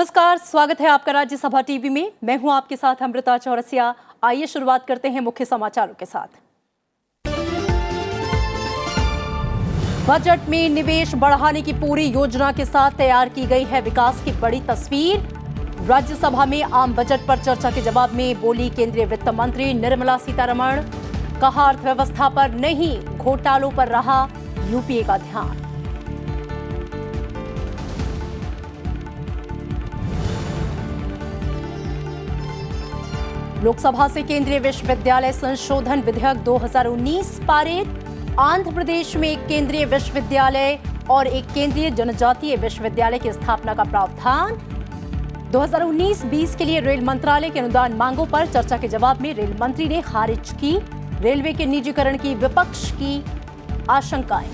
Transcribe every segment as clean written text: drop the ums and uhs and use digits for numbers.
नमस्कार, स्वागत है आपका राज्यसभा टीवी में। मैं हूं आपके साथ अमृता चौरसिया। आइए शुरुआत करते हैं मुख्य समाचारों के साथ। बजट में निवेश बढ़ाने की पूरी योजना के साथ तैयार की गई है विकास की बड़ी तस्वीर। राज्यसभा में आम बजट पर चर्चा के जवाब में बोली केंद्रीय वित्त मंत्री निर्मला सीतारमण। कहा, अर्थव्यवस्था पर नहीं, घोटालों पर रहा यूपीए का ध्यान। लोकसभा से केंद्रीय विश्वविद्यालय संशोधन विधेयक 2019 पारित। आंध्र प्रदेश में एक केंद्रीय विश्वविद्यालय और एक केंद्रीय जनजातीय विश्वविद्यालय की स्थापना का प्रावधान। 2019-20 के लिए रेल मंत्रालय के अनुदान मांगों पर चर्चा के जवाब में रेल मंत्री ने खारिज की रेलवे के निजीकरण की विपक्ष की आशंकाएं।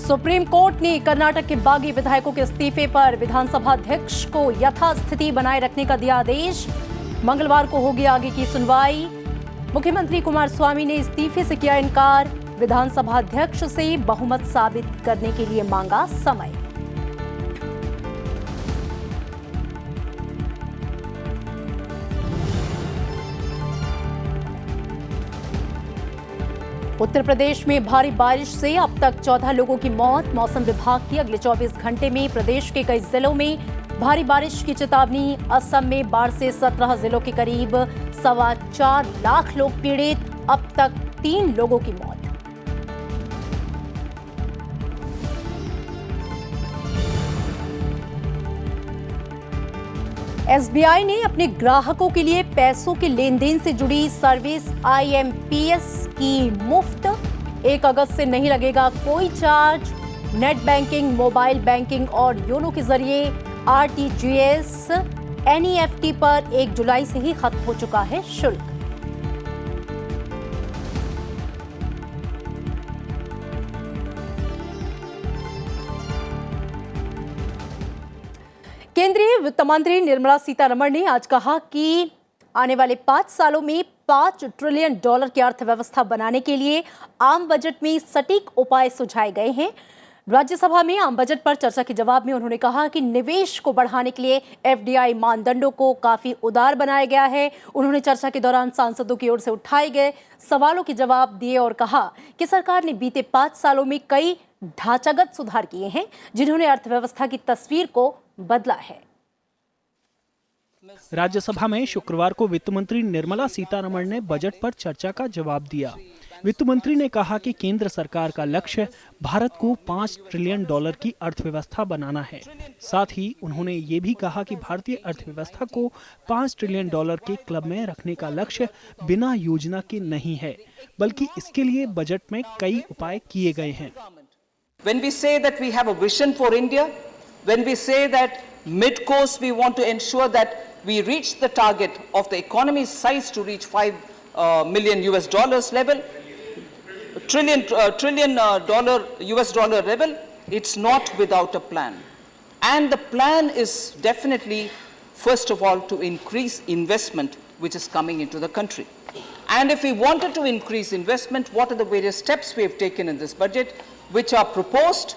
सुप्रीम कोर्ट ने कर्नाटक के बागी विधायकों के इस्तीफे पर विधानसभा अध्यक्ष को यथास्थिति बनाए रखने का दिया आदेश। मंगलवार को होगी आगे की सुनवाई। मुख्यमंत्री कुमारस्वामी ने इस्तीफे से किया इनकार। विधानसभा अध्यक्ष से बहुमत साबित करने के लिए मांगा समय। उत्तर प्रदेश में भारी बारिश से अब तक 14 लोगों की मौत। मौसम विभाग की अगले 24 घंटे में प्रदेश के कई जिलों में भारी बारिश की चेतावनी। असम में बाढ़ से 17 जिलों के करीब 4.25 लाख लोग पीड़ित। अब तक 3 लोगों की मौत। एसबीआई ने अपने ग्राहकों के लिए पैसों के लेन देन से जुड़ी सर्विस IMPS की मुफ्त। 1 अगस्त से नहीं लगेगा कोई charge. Net banking, mobile banking और योनो के जरिए RTGS, NEFT पर 1 जुलाई से ही खत्म हो चुका है शुल्क। केंद्रीय वित्त मंत्री निर्मला सीतारमण ने आज कहा कि आने वाले 5 सालों में $5 ट्रिलियन की अर्थव्यवस्था बनाने के लिए आम बजट में सटीक उपाय सुझाए गए हैं। राज्यसभा में आम बजट पर चर्चा के जवाब में उन्होंने कहा कि निवेश को बढ़ाने के लिए FDI मानदंडों को काफी उदार बनाया गया है। उन्होंने चर्चा के दौरान सांसदों की ओर से उठाए गए सवालों के जवाब दिए और कहा कि सरकार ने बीते 5 सालों में कई ढांचागत सुधार किए हैं जिन्होंने अर्थव्यवस्था की तस्वीर को बदला है। राज्यसभा में शुक्रवार को वित्त मंत्री निर्मला सीतारमण ने बजट पर चर्चा का जवाब दिया। वित्त मंत्री ने कहा कि केंद्र सरकार का लक्ष्य भारत को $5 ट्रिलियन की अर्थव्यवस्था बनाना है। साथ ही उन्होंने ये भी कहा कि भारतीय अर्थव्यवस्था को $5 ट्रिलियन के क्लब में रखने का लक्ष्य बिना योजना के नहीं है, बल्कि इसके लिए बजट में कई उपाय किए गए हैं। When we say that we have a vision for India, when we say that mid-course we want to ensure that we reach the target of the economy's size to reach $5 million level, trillion dollar level, it's not without a plan. And the plan is definitely, first of all, to increase investment which is coming into the country. And if we wanted to increase investment, what are the various steps we have taken in this budget which are proposed,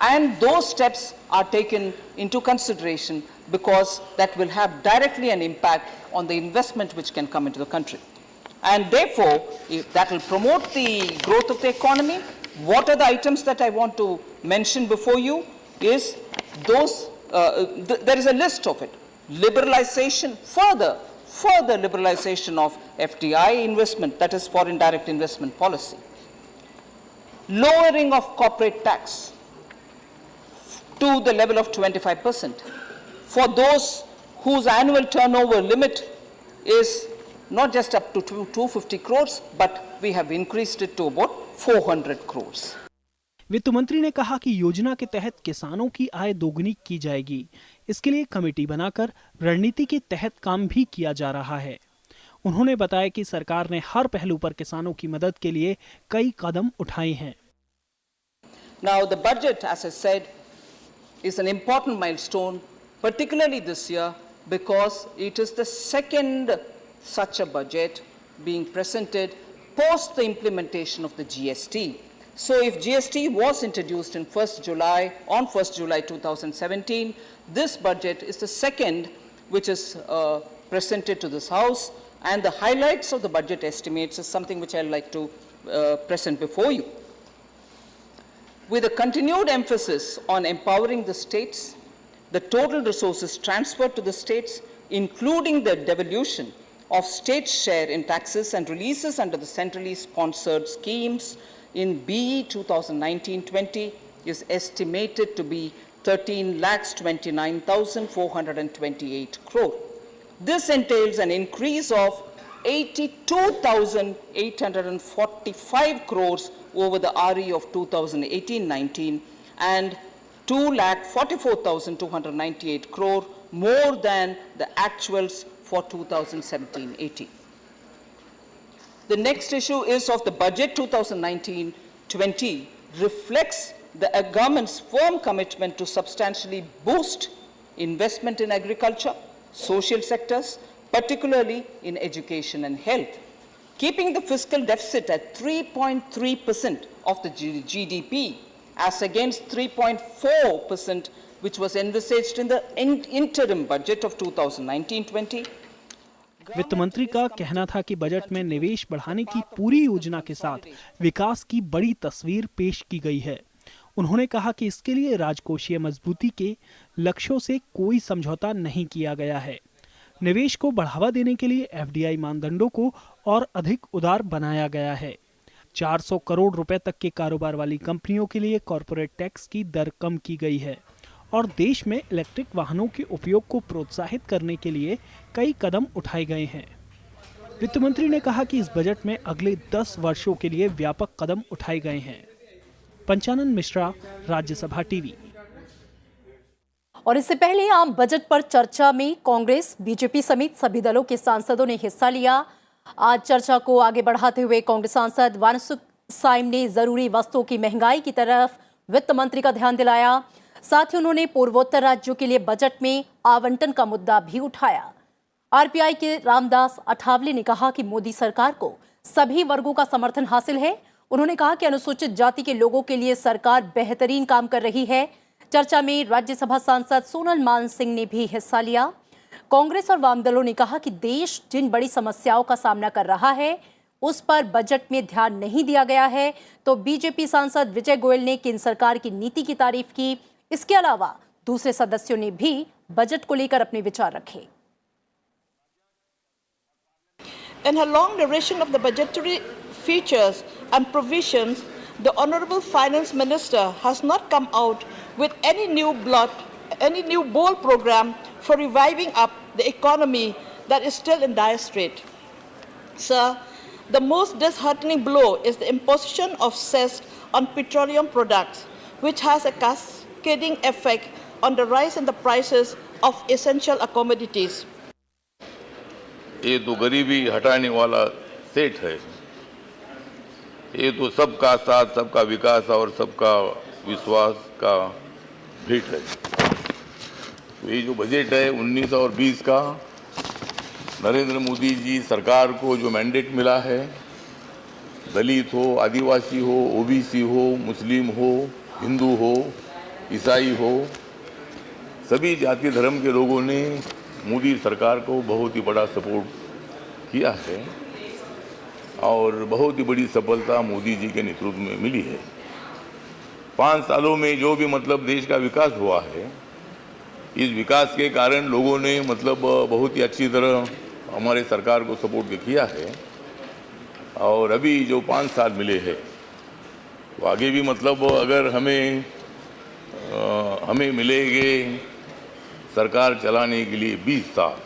and those steps are taken into consideration because that will have directly an impact on the investment which can come into the country. And therefore, if that will promote the growth of the economy. What are the items that I want to mention before you is those, there is a list of it. Liberalization, further liberalization of FDI investment, that is foreign direct investment policy. Lowering of corporate tax to the level of 25% for those whose annual turnover limit is not just up to 250 crores, but we have increased it to about 400 crores. वित्त मंत्री ने कहा कि योजना के तहत किसानों की आय दोगुनी की जाएगी। इसके लिए कमेटी बनाकर रणनीति के तहत काम भी किया जा रहा है। उन्होंने बताया कि सरकार ने हर पहलू पर किसानों की मदद के लिए कई कदम उठाए हैं। Now the budget, as I said, is an important milestone, particularly this year, because it is the second such a budget being presented post the implementation of the GST. So if GST was introduced on 1st July 2017, this budget is the second which is presented to this House, and the highlights of the budget estimates is something which I'd like to present before you. With a continued emphasis on empowering the states, the total resources transferred to the states, including the devolution of state share in taxes and releases under the centrally sponsored schemes in BE 2019-20, is estimated to be 13,29,428 crore. This entails an increase of 82,845 crores over the RE of 2018-19 and 2,44,298 crore more than the actuals for 2017-18. The next issue is of the budget 2019-20 reflects the government's firm commitment to substantially boost investment in agriculture, social sectors, particularly in education and health, keeping the fiscal deficit at 3.3% of the GDP as against 3.4% which was envisaged in the interim budget of 2019-20. वित्त मंत्री का कहना था कि budget में निवेश बढ़ाने की पूरी योजना के साथ विकास की बड़ी तस्वीर पेश की गई है। उन्होंने कहा कि इसके लिए राजकोषीय मजबूती के लक्ष्यों से कोई समझौता नहीं किया गया है। निवेश को बढ़ावा देने के लिए एफडीआई मानदंडों को और अधिक उदार बनाया गया है। 400 करोड़ रुपए तक के कारोबार वाली कंपनियों के लिए कॉर्पोरेट टैक्स की दर कम की गई है और देश में इलेक्ट्रिक वाहनों के उपयोग को प्रोत्साहित करने के लिए कई कदम उठाए गए हैं। वित्त मंत्री ने कहा कि इस बजट में अगले 10 वर्षों के लिए व्यापक कदम उठाए गए हैं। पंचानन मिश्रा, राज्यसभा टीवी। और इससे पहले आम बजट पर चर्चा में कांग्रेस, बीजेपी समेत सभी दलों के सांसदों ने हिस्सा लिया। आज चर्चा को आगे बढ़ाते हुए कांग्रेस सांसद वानसुक साइम ने जरूरी वस्तुओं की महंगाई की तरफ वित्त मंत्री का ध्यान दिलाया। साथ ही उन्होंने पूर्वोत्तर राज्यों के लिए बजट में आवंटन का मुद्दा भी उठाया। आरपीआई के रामदास अठावले ने कहा कि मोदी सरकार को सभी वर्गों का समर्थन हासिल है। उन्होंने कहा कि अनुसूचित जाति के लोगों के लिए सरकार बेहतरीन काम कर रही है। चर्चा में राज्यसभा सांसद सोनल मानसिंह ने भी हिस्सा लिया। कांग्रेस और वाम दलों ने कहा कि देश जिन बड़ी समस्याओं का सामना कर रहा है उस पर बजट में ध्यान नहीं दिया गया है। तो बीजेपी सांसद विजय गोयल ने केंद्र सरकार की नीति की तारीफ की। इसके अलावा दूसरे सदस्यों ने भी बजट को लेकर अपने विचार रखे। In her long narration of the budgetary features and provisions, the Honorable Finance Minister has not come out with any new bold program for reviving up the economy that is still in dire strait. Sir, the most disheartening blow is the imposition of cess on petroleum products, which has a cascading effect on the rise in the prices of essential commodities. ये तो गरीबी हटाने वाला set है। ये तो सबका साथ, सबका विकास और सबका विश्वास का भेंट है। ये जो बजट है 19 और 20 का नरेंद्र मोदी जी सरकार को जो मैंडेट मिला है, दलित हो, आदिवासी हो, ओबीसी हो, मुस्लिम हो, हिंदू हो, ईसाई हो, सभी जाति धर्म के लोगों ने मोदी सरकार को बहुत ही बड़ा सपोर्ट किया है और बहुत ही बड़ी सफलता मोदी जी के नेतृत्व में मिली है। 5 सालों में जो भी मतलब देश का विकास हुआ है, इस विकास के कारण लोगों ने मतलब बहुत ही अच्छी तरह हमारे सरकार को सपोर्ट किया है और अभी जो 5 साल मिले हैं तो आगे भी मतलब अगर हमें मिलेंगे सरकार चलाने के लिए 20 साल।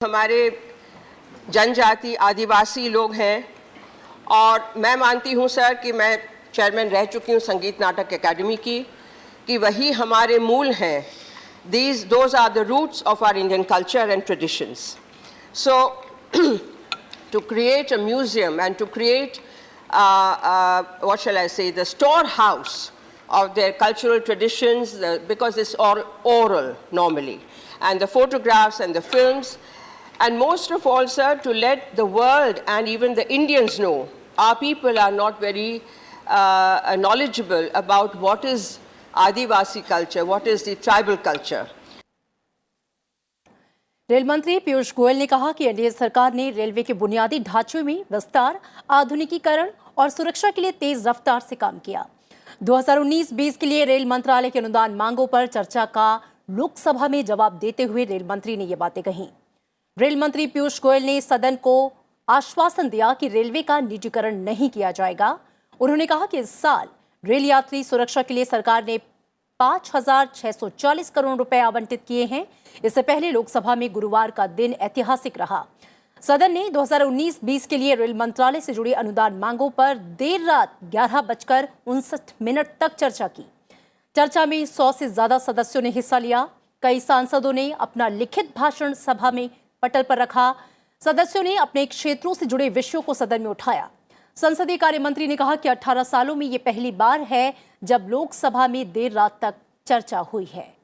हमारे जनजाति आदिवासी लोग हैं और मैं मानती हूं सर कि मैं चेयरमैन रह चुकी हूं संगीत नाटक एकेडमी की, कि वही हमारे मूल हैं। Those are the roots of our Indian culture and traditions. So to create a museum and to create what shall I say, the storehouse of their cultural traditions, because it's all oral normally, and the photographs and the films, and most of all, sir, to let the world and even the Indians know our people are not very knowledgeable about what is Adivasi culture, what is the tribal culture. Rail मंत्री पीयूष गोयल ने कहा कि NDA सरकार ने railway के बुनियादी ढांचे में विस्तार, आधुनिकीकरण और सुरक्षा के लिए तेज रफ्तार से काम किया। 2019-20 के लिए रेल मंत्रालय के अनुदान मांगों पर चर्चा का लोकसभा में जवाब देते हुए रेल मंत्री ने ये बातें कही। रेल मंत्री पीयूष गोयल ने सदन को आश्वासन दिया कि रेलवे का निजीकरण नहीं किया जाएगा। उन्होंने कहा कि इस साल रेल यात्री सुरक्षा के लिए सरकार ने 5,640 करोड़ रुपए आवंटित किए हैं। इससे पहले लोकसभा में गुरुवार का दिन ऐतिहासिक रहा। सदन ने 2019-20 के लिए रेल मंत्रालय से जुड़ी अनुदान मांगों पर देर रात 11:59 तक चर्चा की। चर्चा में 100 से ज्यादा सदस्यों ने हिस्सा लिया। कई सांसदों ने अपना लिखित भाषण सभा में पटल पर रखा। सदस्यों ने अपने क्षेत्रों से जुड़े विषयों को सदन में उठाया। संसदीय कार्य मंत्री ने कहा कि 18 सालों में ये पहली बार है जब लोकसभा में देर रात तक चर्चा हुई है।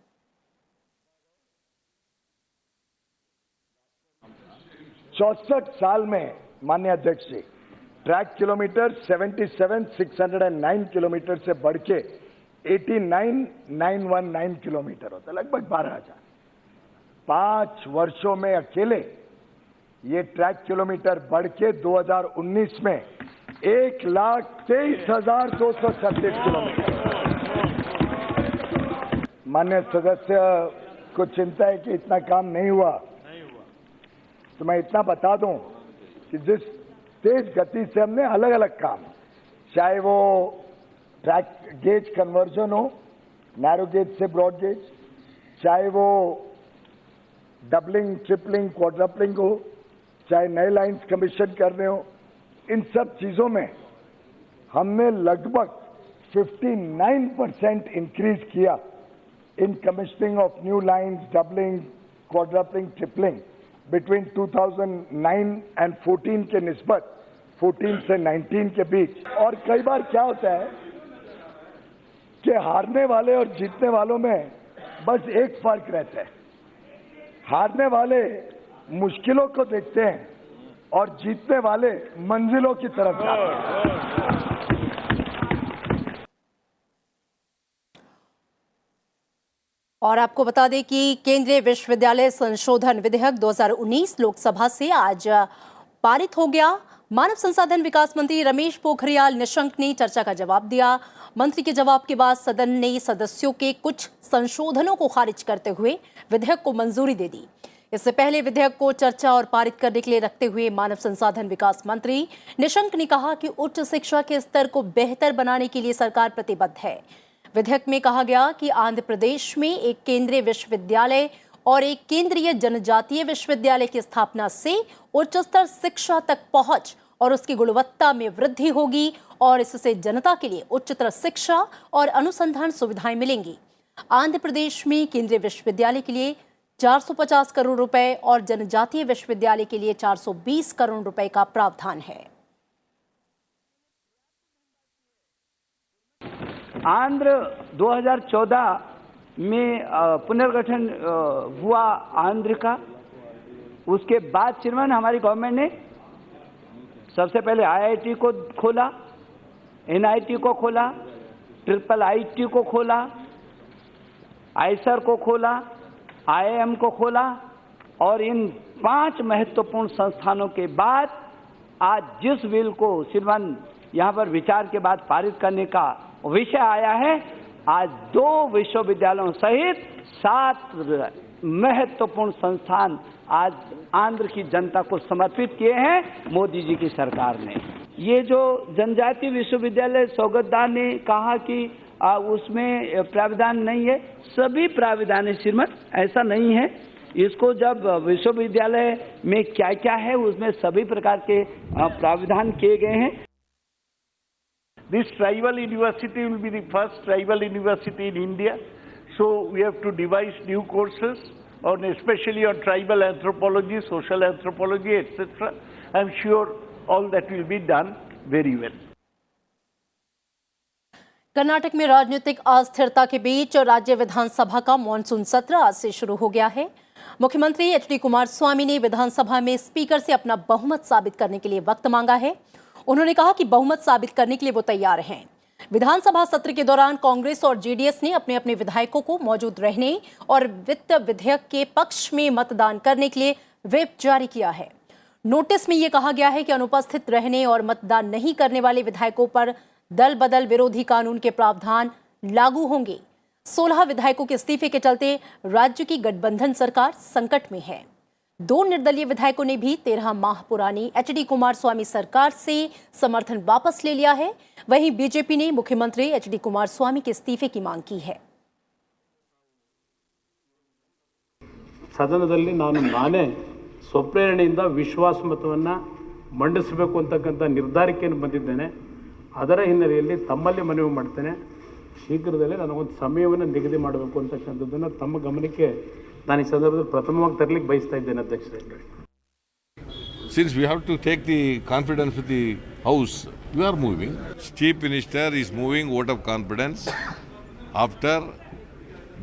64 साल में माननीय अध्यक्ष जी ट्रैक किलोमीटर 77,609 किलोमीटर से बढ़ के 89,919 किलोमीटर होता है, लगभग 12,000। 5 वर्षों में अकेले ये ट्रैक किलोमीटर बढ़ के 2019 में 1,23,236 किलोमीटर। माननीय सदस्य को चिंता है कि इतना काम नहीं हुआ, तो मैं इतना बता दूं कि जिस तेज गति से हमने अलग अलग काम, चाहे वो ट्रैक गेज कन्वर्जन हो, नैरो गेज से ब्रॉड गेज, चाहे वो डबलिंग, ट्रिपलिंग, क्वाड्रपलिंग हो, चाहे नए लाइंस कमीशन करने हो, इन सब चीजों में हमने लगभग 59% इंक्रीज किया in commissioning of new lines, doubling, quadrupling, tripling between 2009 and 14 के निस्बत 14 से 19 के बीच। और कई बार क्या होता है कि हारने वाले और जीतने वालों में बस एक फर्क रहता है। हारने वाले मुश्किलों को देखते हैं और जीतने वाले मंजिलों की तरफ जाते हैं। और आपको बता दें कि केंद्रीय विश्वविद्यालय संशोधन विधेयक 2019 लोकसभा से आज पारित हो गया। मानव संसाधन विकास मंत्री रमेश पोखरियाल निशंक ने चर्चा का जवाब दिया। मंत्री के जवाब के बाद सदन ने सदस्यों के कुछ संशोधनों को खारिज करते हुए विधेयक को मंजूरी दे दी। इससे पहले विधेयक को चर्चा और पारित करने के लिए रखते हुए मानव संसाधन विकास मंत्री निशंक ने कहा कि उच्च शिक्षा के स्तर को बेहतर बनाने के लिए सरकार प्रतिबद्ध है। विधेयक में कहा गया कि आंध्र प्रदेश में एक केंद्रीय विश्वविद्यालय और एक केंद्रीय जनजातीय विश्वविद्यालय की स्थापना से उच्च स्तर शिक्षा तक पहुंच और उसकी गुणवत्ता में वृद्धि होगी और इससे जनता के लिए उच्चतर शिक्षा और अनुसंधान सुविधाएं मिलेंगी। आंध्र प्रदेश में केंद्रीय विश्वविद्यालय के लिए 450 करोड़ रुपए और जनजातीय विश्वविद्यालय के लिए 420 करोड़ रुपए का प्रावधान है। आंध्र 2014 में पुनर्गठन हुआ आंध्र का। उसके बाद श्रीमान हमारी गवर्नमेंट ने सबसे पहले आईआईटी को खोला, एनआईटी को खोला, ट्रिपल आईटी को खोला, आईसर को खोला, आईआईएम को खोला और इन 5 महत्वपूर्ण संस्थानों के बाद आज जिस बिल को श्रीमान यहाँ पर विचार के बाद पारित करने का विषय आया है, आज 2 विश्वविद्यालयों सहित 7 महत्वपूर्ण संस्थान आज आंध्र की जनता को समर्पित किए हैं मोदी जी की सरकार ने। ये जो जनजातीय विश्वविद्यालय सौगतदार ने कहा कि उसमें प्रावधान नहीं है, सभी प्रावधान है श्रीमत, ऐसा नहीं है। इसको जब विश्वविद्यालय में क्या क्या है उसमें सभी प्रकार के प्रावधान किए गए हैं। This tribal university will be the first tribal university in India, so we have to devise new courses on especially on tribal anthropology, social anthropology, etc. I am sure all that will be done very well. Karnataka में राजनीतिक अस्थिरता के बीच राज्य विधानसभा का monsoon सत्र आज से शुरू हो गया है। मुख्यमंत्री एचडी कुमारस्वामी ने विधानसभा में स्पीकर से अपना बहुमत साबित करने के लिए वक्त मांगा है। उन्होंने कहा कि बहुमत साबित करने के लिए वो तैयार हैं। विधानसभा सत्र के दौरान कांग्रेस और जेडीएस ने अपने अपने विधायकों को मौजूद रहने और वित्त विधेयक के पक्ष में मतदान करने के लिए व्हिप जारी किया है। नोटिस में यह कहा गया है कि अनुपस्थित रहने और मतदान नहीं करने वाले विधायकों पर दल बदल विरोधी कानून के प्रावधान लागू होंगे। 16 विधायकों के इस्तीफे के चलते राज्य की गठबंधन सरकार संकट में है। 2 निर्दलीय विधायकों ने भी 13 माह पुरानी एचडी कुमारस्वामी सरकार से समर्थन वापस ले लिया है। वहीं बीजेपी ने मुख्यमंत्री एचडी कुमारस्वामी के इस्तीफे की मांग की है। ಸದನದಲ್ಲಿ ನಾನೇ ಸ್ವಪ್ರೇರಣೆಯಿಂದ ವಿಶ್ವಾಸ ಮತವನ್ನು ಮಂಡಿಸಬೇಕು ಅಂತಕ್ಕಂಥ ನಿರ್ಧಾರಕ್ಕೆ ಬಂದಿದ್ದೇನೆ. ಅದರ ಹಿನ್ನೆಲೆಯಲ್ಲಿ ತಮ್ಮಲ್ಲಿ ಮನವಿ ಮಾಡ್ತೇನೆ, ಶೀಘ್ರದಲ್ಲೇ ನನಗೊಂದು ಸಮಯವನ್ನು ನಿಗದಿ ಮಾಡಬೇಕು ಅಂತಕ್ಕಂಥದ್ದನ್ನು ತಮ್ಮ ಗಮನಕ್ಕೆ ನಾನು ಈ ಸಂದರ್ಭದಲ್ಲಿ ಪ್ರಥಮವಾಗಿ ತರಲಿಕ್ಕೆ ಬಯಸ್ತಾ ಇದ್ದೇನೆ ಅಧ್ಯಕ್ಷರೇ. Since we have to take the confidence of the House, we are moving. Chief Minister is moving vote of confidence after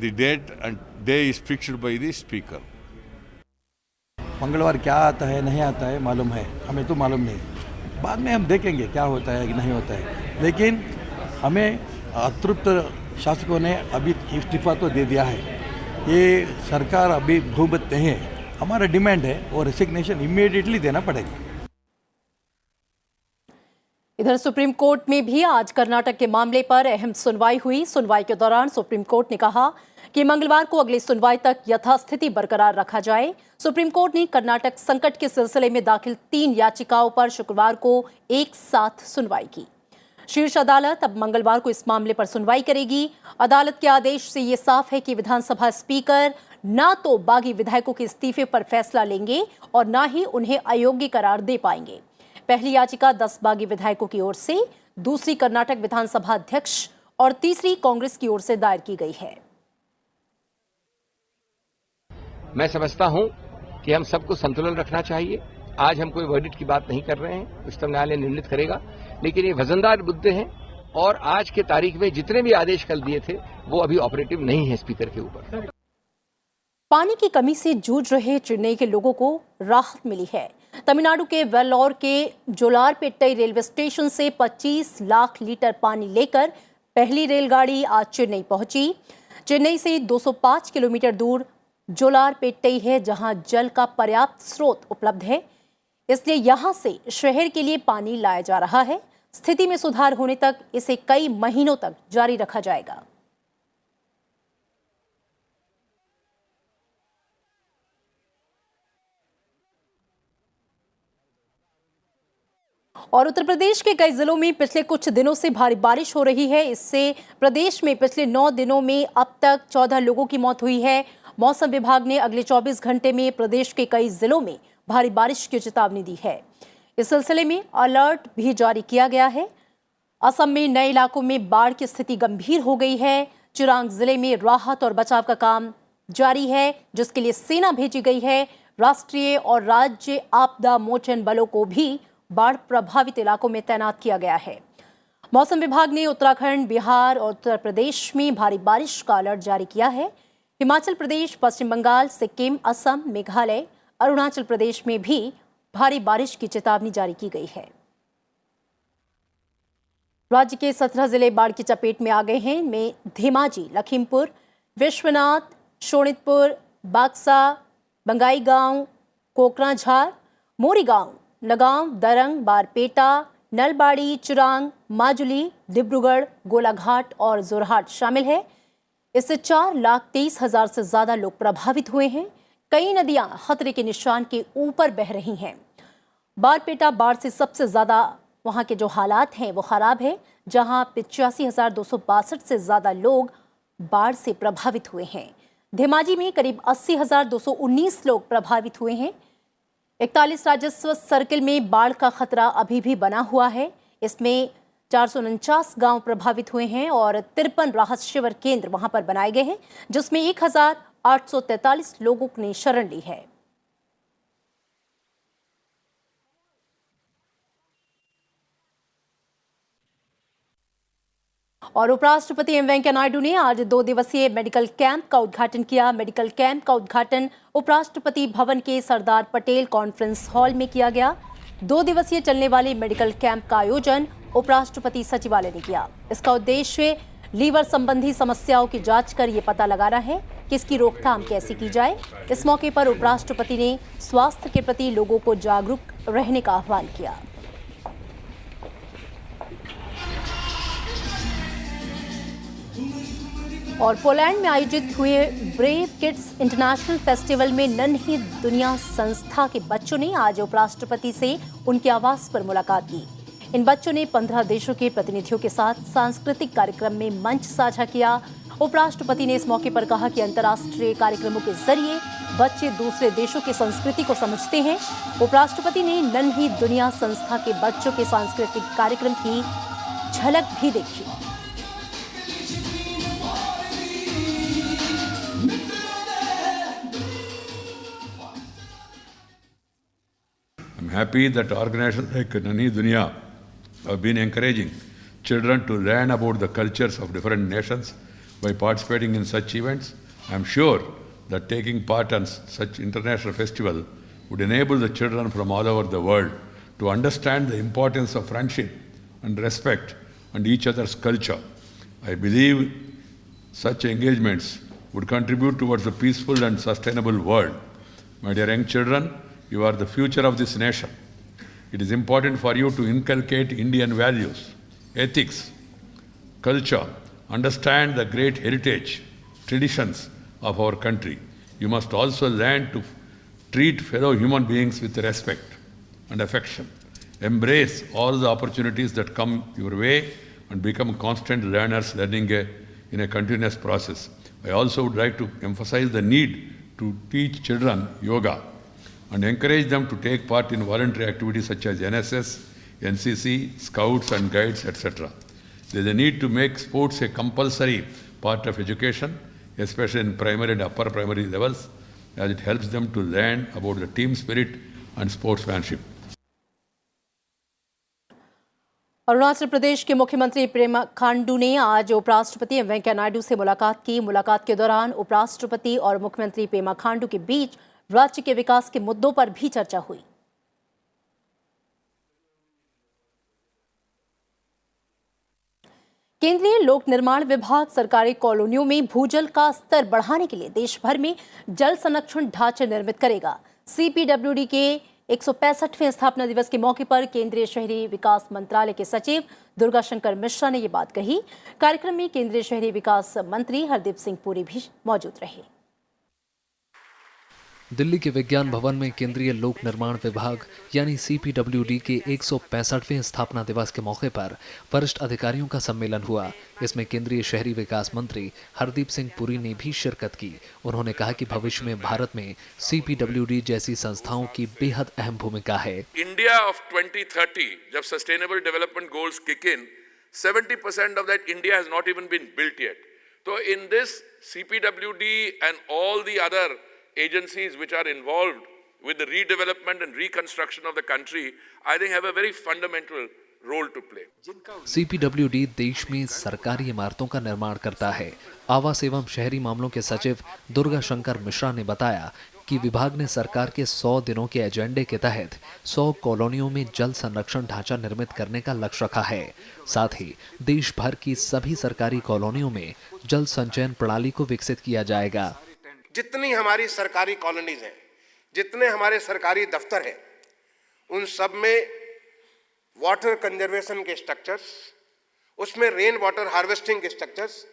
the date and day is fixed by the Speaker. मंगलवार क्या आता है नहीं आता है मालूम है, हमें तो मालूम नहीं। बाद में हम देखेंगे क्या होता है कि नहीं होता है, लेकिन हमें अतृप्त शासकों ने अभी इस्तीफा तो दे दिया है। ये सरकार अभी बहुमत नहीं है। हमारा डिमांड है और रेसिग्नेशन इमीडिएटली देना पड़ेगा। इधर सुप्रीम कोर्ट में भी आज कर्नाटक के मामले पर अहम सुनवाई हुई। सुनवाई के दौरान सुप्रीम कोर्ट ने कहा कि मंगलवार को अगली सुनवाई तक यथास्थिति बरकरार रखा जाए। सुप्रीम कोर्ट ने कर्नाटक संकट के सिलसिले में दाखिल 3 याचिकाओं पर शुक्रवार को एक साथ सुनवाई की। शीर्ष अदालत अब मंगलवार को इस मामले पर सुनवाई करेगी। अदालत के आदेश से ये साफ है कि विधानसभा स्पीकर ना तो बागी विधायकों के इस्तीफे पर फैसला लेंगे और ना ही उन्हें अयोग्य करार दे पाएंगे। पहली याचिका 10 बागी विधायकों की ओर से, दूसरी कर्नाटक विधानसभा अध्यक्ष और तीसरी कांग्रेस की ओर से दायर की गई है। मैं समझता हूं कि हम सबको संतुलन रखना चाहिए। आज हम कोई वर्डिक्ट की बात नहीं कर रहे हैं, उच्चतम न्यायालय निर्णित करेगा, लेकिन ये वजनदार मुद्दे हैं और आज के तारीख में जितने भी आदेश कल दिए थे वो अभी ऑपरेटिव नहीं है स्पीकर के ऊपर। पानी की कमी से जूझ रहे चेन्नई के लोगों को राहत मिली है। तमिलनाडु के वेल्लोर के जोलारपेट्टई रेलवे स्टेशन से 25 लाख लीटर पानी लेकर पहली रेलगाड़ी आज चेन्नई पहुंची। चेन्नई से 205 किलोमीटर दूर जोलारपेट्टई है, जहां जल का पर्याप्त स्रोत उपलब्ध है, इसलिए यहां से शहर के लिए पानी लाया जा रहा है। स्थिति में सुधार होने तक इसे कई महीनों तक जारी रखा जाएगा। और उत्तर प्रदेश के कई जिलों में पिछले कुछ दिनों से भारी बारिश हो रही है। इससे प्रदेश में पिछले 9 दिनों में अब तक 14 लोगों की मौत हुई है। मौसम विभाग ने अगले 24 घंटे में प्रदेश के कई जिलों में भारी बारिश की चेतावनी दी है। इस सिलसिले में अलर्ट भी जारी किया गया है। असम में नए इलाकों में बाढ़ की स्थिति गंभीर हो गई है। चिरांग जिले में राहत और बचाव का काम जारी है, जिसके लिए सेना भेजी गई है। राष्ट्रीय और राज्य आपदा मोचन बलों को भी बाढ़ प्रभावित इलाकों में तैनात किया गया है। मौसम विभाग ने उत्तराखंड, बिहार और उत्तर प्रदेश में भारी बारिश का अलर्ट जारी किया है। हिमाचल प्रदेश, पश्चिम बंगाल, सिक्किम, असम, मेघालय, अरुणाचल प्रदेश में भी भारी बारिश की चेतावनी जारी की गई है। राज्य के 17 जिले बाढ़ की चपेट में आ गए हैं। इनमें धेमाजी, लखीमपुर, विश्वनाथ, शोणितपुर, बाक्सा, बंगाईगांव, कोकराझार, मोरीगांव, नगांव, दरंग, बारपेटा, नलबाड़ी, चिरांग, माजुली, डिब्रूगढ़, गोलाघाट और जोरहाट शामिल है। इससे 4,23,000 से ज्यादा लोग प्रभावित हुए हैं। कई नदियां खतरे के निशान के ऊपर बह रही हैं। बारपेटा बाढ़ से सबसे ज्यादा वहां के जो हालात हैं वो खराब है, जहां 85,262 से ज्यादा लोग बाढ़ से प्रभावित हुए हैं। धेमाजी में करीब 80,219 लोग प्रभावित हुए हैं। 41 राजस्व सर्किल में बाढ़ का खतरा अभी भी बना हुआ है। इसमें 449 गांव प्रभावित हुए हैं और 53 राहत शिविर केंद्र वहां पर बनाए गए हैं, जिसमें 1,843 लोगों ने शरण ली है। और उपराष्ट्रपति एम वेंकैया नायडू ने आज 2 दिवसीय मेडिकल कैंप का उद्घाटन किया। मेडिकल कैंप का उद्घाटन उपराष्ट्रपति भवन के सरदार पटेल कॉन्फ्रेंस हॉल में किया गया। 2 दिवसीय चलने वाले मेडिकल कैंप का आयोजन उपराष्ट्रपति सचिवालय ने किया। इसका उद्देश्य लीवर संबंधी समस्याओं की जांच कर ये पता लगाना है कि इसकी रोकथाम कैसे की जाए। इस मौके पर उपराष्ट्रपति ने स्वास्थ्य के प्रति लोगों को जागरूक रहने का आह्वान किया। और पोलैंड में आयोजित हुए ब्रेव किड्स इंटरनेशनल फेस्टिवल में नन्ही दुनिया संस्था के बच्चों ने आज उपराष्ट्रपति से उनके आवास पर मुलाकात की। इन बच्चों ने 15 देशों के प्रतिनिधियों के साथ सांस्कृतिक कार्यक्रम में मंच साझा किया। उपराष्ट्रपति ने इस मौके पर कहा कि अंतर्राष्ट्रीय कार्यक्रमों के जरिए बच्चे दूसरे देशों की संस्कृति को समझते हैं। उपराष्ट्रपति ने नन्ही दुनिया संस्था के बच्चों के सांस्कृतिक कार्यक्रम की झलक भी देखी। I'm happy that organizations like Nanhi Dunya have been encouraging children to learn about the cultures of different nations by participating in such events. I am sure that taking part in such international festival would enable the children from all over the world to understand the importance of friendship and respect and each other's culture. I believe such engagements would contribute towards a peaceful and sustainable world. My dear young children, you are the future of this nation. It is important for you to inculcate Indian values, ethics, culture, understand the great heritage, traditions of our country. You must also learn to treat fellow human beings with respect and affection. Embrace all the opportunities that come your way and become constant learners, learning in a continuous process. I also would like to emphasize the need to teach children yoga and encourage them to take part in voluntary activities such as NSS, NCC, Scouts and Guides, etc. There is a need to make sports a compulsory part of education, especially in primary and upper primary levels, as it helps them to learn about the team spirit and sportsmanship. Arunachal Pradesh के मुख्यमंत्री पेमा खांडू ने आज उपराष्ट्रपति वेंकैया नायडू से मुलाकात की। मुलाकात के दौरान उपराष्ट्रपति और मुख्यमंत्री पेमा खांडू के बीच राज्य के विकास के मुद्दों पर भी चर्चा हुई। केंद्रीय लोक निर्माण विभाग सरकारी कॉलोनियों में भूजल का स्तर बढ़ाने के लिए देश भर में जल संरक्षण ढांचे निर्मित करेगा। सीपीडब्ल्यूडी के 165वें स्थापना दिवस के मौके पर केंद्रीय शहरी विकास मंत्रालय के सचिव दुर्गा शंकर मिश्रा ने ये बात कही। कार्यक्रम में केंद्रीय शहरी विकास मंत्री हरदीप सिंह पुरी भी मौजूद रहे। दिल्ली के विज्ञान भवन में केंद्रीय लोक निर्माण विभाग यानी सीपीडब्ल्यूडी के 165वें स्थापना दिवस के मौके पर वरिष्ठ अधिकारियों का सम्मेलन हुआ। इसमें केंद्रीय शहरी विकास मंत्री हरदीप सिंह पुरी ने भी शिरकत की। उन्होंने कहा कि भविष्य में भारत में सीपीडब्ल्यूडी जैसी संस्थाओं की बेहद अहम भूमिका है। इंडिया ऑफ 2030 जब sustainable development goals kick in, 70% of that India has not even been built yet. तो in this CPWD and all the other agencies which are involved with the redevelopment and reconstruction of the country, I think have a very fundamental role to play. CPWD देश में सरकारी इमारतों का निर्माण करता है। आवास एवं शहरी मामलों के सचिव दुर्गा शंकर मिश्रा ने बताया कि विभाग ने सरकार के 100 दिनों के एजेंडे के तहत 100 कॉलोनियों में जल संरक्षण ढांचा निर्मित करने का लक्ष्य रखा है। साथ ही देश भर की सभी सरकारी कॉलोनियों में जल संचयन प्रणाली को विकसित किया जाएगा। जितनी हमारी सरकारी कॉलोनीज हैं, जितने हमारे सरकारी दफ्तर हैं, उन सब में वाटर कंजर्वेशन के स्ट्रक्चर्स, उसमें रेन वाटर हार्वेस्टिंग के स्ट्रक्चर्स,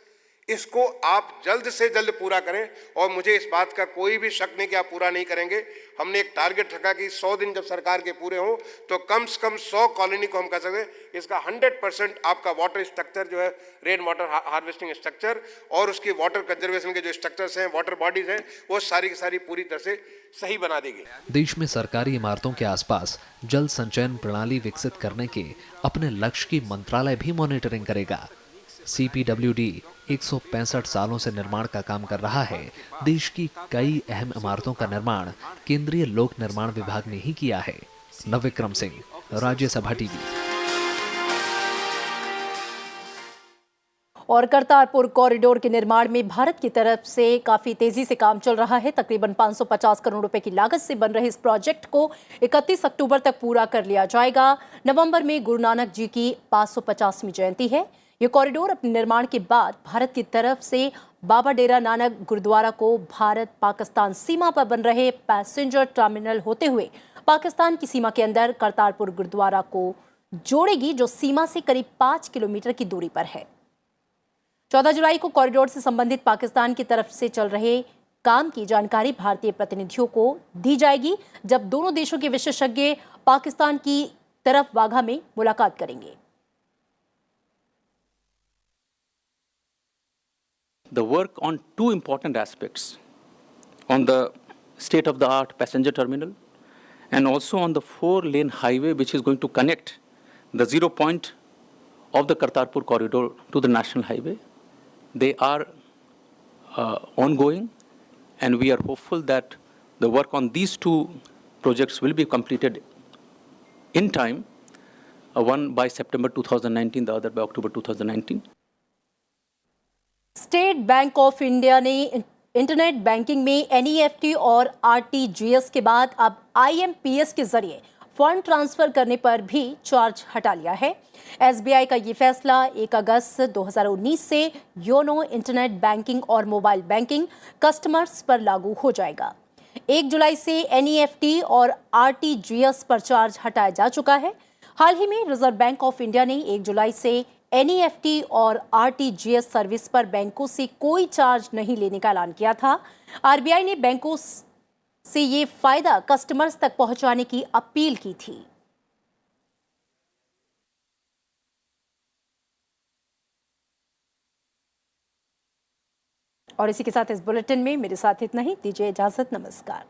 इसको आप जल्द से जल्द पूरा करें। और मुझे इस बात का कोई भी शक नहीं कि आप पूरा नहीं करेंगे। हमने एक टारगेट रखा कि 100 दिन जब सरकार के पूरे हों तो कम से कम 100 कॉलोनी को हम कर सकें। इसका 100% आपका वाटर स्ट्रक्चर जो है, रेन वाटर हार्वेस्टिंग स्ट्रक्चर और उसकी वाटर कंजर्वेशन के जो स्ट्रक्चर्स हैं, वाटर बॉडीज हैं, वो सारी की सारी पूरी तरह से सही बना देंगे। देश में सरकारी इमारतों के आसपास जल संचयन प्रणाली विकसित करने के अपने लक्ष्य की मंत्रालय भी मॉनिटरिंग करेगा। सीपीडब्ल्यूडी 165 सालों से निर्माण का काम कर रहा है। देश की कई अहम इमारतों का निर्माण केंद्रीय लोक निर्माण विभाग ने ही किया है। नवविक्रम सिंह, राज्यसभा टीवी। और करतारपुर कॉरिडोर के निर्माण में भारत की तरफ से काफी तेजी से काम चल रहा है। तकरीबन 550 करोड़ रुपए की लागत से बन रहे इस प्रोजेक्ट को 31 अक्टूबर तक पूरा कर लिया जाएगा। नवंबर में गुरु नानक जी की 550वीं जयंती है। ये कॉरिडोर अपने निर्माण के बाद भारत की तरफ से बाबा डेरा नानक गुरुद्वारा को भारत पाकिस्तान सीमा पर बन रहे पैसेंजर टर्मिनल होते हुए पाकिस्तान की सीमा के अंदर करतारपुर गुरुद्वारा को जोड़ेगी, जो सीमा से करीब 5 किलोमीटर की दूरी पर है। 14 जुलाई को कॉरिडोर से संबंधित पाकिस्तान की तरफ से चल रहे काम की जानकारी भारतीय प्रतिनिधियों को दी जाएगी, जब दोनों देशों के विशेषज्ञ पाकिस्तान की तरफ वाघा में मुलाकात करेंगे। The work on two important aspects, on the state-of-the-art passenger terminal and also on the 4-lane highway which is going to connect the 0 point of the Kartarpur corridor to the national highway. They are ongoing, and we are hopeful that the work on these two projects will be completed in time, one by September 2019, the other by October 2019. State bank of India ने internet banking में NEFT और RTGS के बाद अब IMPS के जरिए fund transfer करने पर भी चार्ज हटा लिया है। SBI का ये फैसला 1 अगस्त 2019 से योनो इंटरनेट बैंकिंग और मोबाइल बैंकिंग कस्टमर्स पर लागू हो जाएगा। 1 जुलाई से NEFT और RTGS पर चार्ज हटाया जा चुका है। हाल ही में रिजर्व बैंक ऑफ इंडिया ने 1 जुलाई से NEFT और RTGS सर्विस पर बैंकों से कोई चार्ज नहीं लेने का ऐलान किया था। RBI ने बैंकों से ये फायदा कस्टमर्स तक पहुंचाने की अपील की थी। और इसी के साथ इस बुलेटिन में मेरे साथ इतना ही। दीजिए इजाजत, नमस्कार।